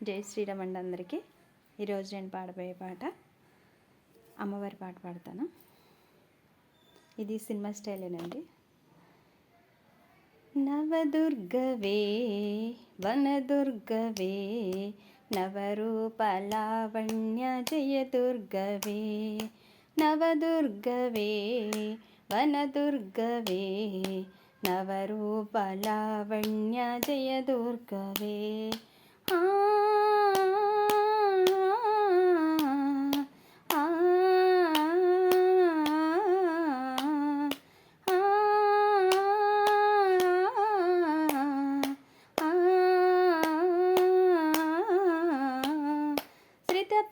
జై శ్రీరామ్ అండి అందరికీ. ఈరోజు నేను పాడబోయే పాట అమ్మవారి పాట పాడతాను. ఇది సినిమా స్టైలేనండి. నవదుర్గవే వనదుర్గవే నవరూపలావణ్య జయ దుర్గవే. నవదుర్గవే వనదుర్గవే నవరూపలావణ్య జయ దుర్గవే.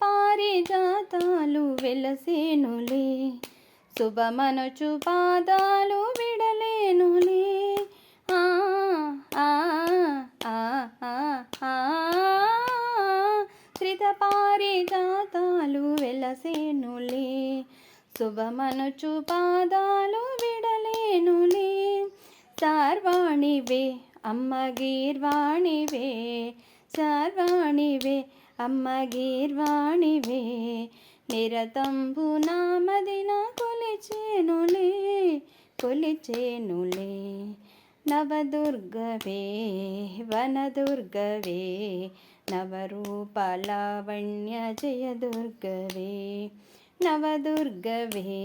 పారిజాతాలు వెలసేనులే, శుభమనుచు పాదాలు విడలేనులే. శ్రిత పారిజాతాలు వెలసేనులే, శుభమనుచు పాదాలు విడలేనులే. సార్వాణివే అమ్మ గీర్వాణివే, సార్వాణివే అమ్మ గీర్వాణివే. నిరతంబు నామదిన కొలిచేనులే, కొలిచేనులే. నవదుర్గవే వనదుర్గవే నవరూపలావణ్య జయ దుర్గవే. నవదుర్గవే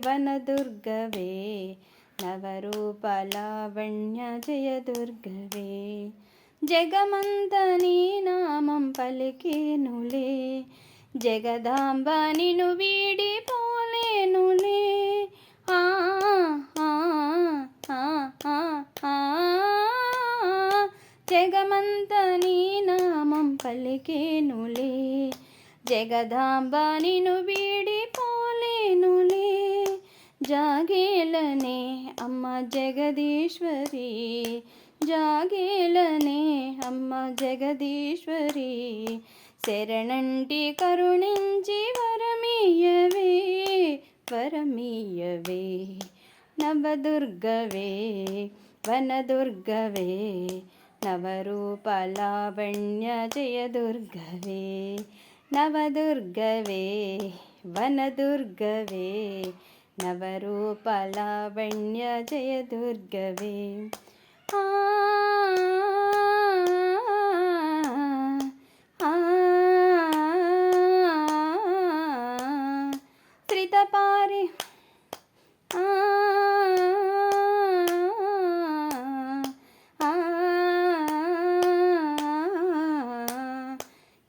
వనదుర్గవే నవరూపలావణ్య జయ దుర్గవే. జగమంత నీ నామం పలికేనులే, జగదాంబ నిను వీడిపోలేనులే. జగమంత నీ నామం పలికేనులే, జగదాంబ నిను వీడిపోలేనులే. జాగేలనే అమ్మ జగదీశ్వరి, జాగేలనే అమ్మ జగదీశ్వరి. శరణంటి కరుణించి వరమీయవే, వరమీయవే. నవదుర్గవే వనదుర్గవే నవరూపలావణ్య జయ దుర్గవే. నవదుర్గవే వనదుర్గవే నవరూపలావణ్య జయ దుర్గవే. శ్రితపారి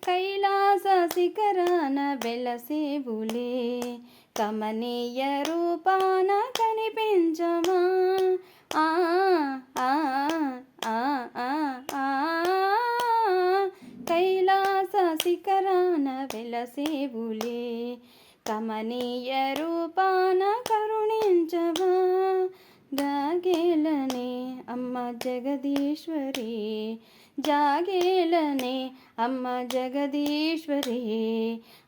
కైలాస శిఖరాన వెలసేవులే, కమనీయ రూపాన కనిపించవా. కైలాస శిఖరాన వెలసేవులే, కమనీయ రూపాన కరుణించవా. జాగేలనే అమ్మ జగదీశ్వరి, జాగేలనే అమ్మ జగదీశ్వరి.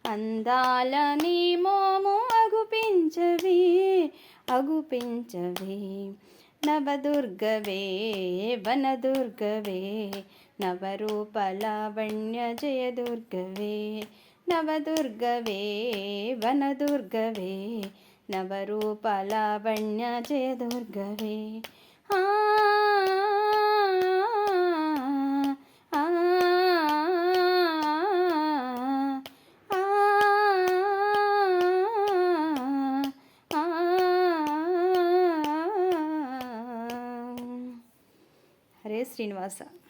అందాల నీ మోము అగుపించవే, అగుపించవే. నవదుర్గవే వనదుర్గవే నవరూపలావణ్య జయ దుర్గవే. నవదుర్గవే వనదుర్గవే నవరూపలావణ్య జయ దుర్గవే. హరే శ్రీనివాస.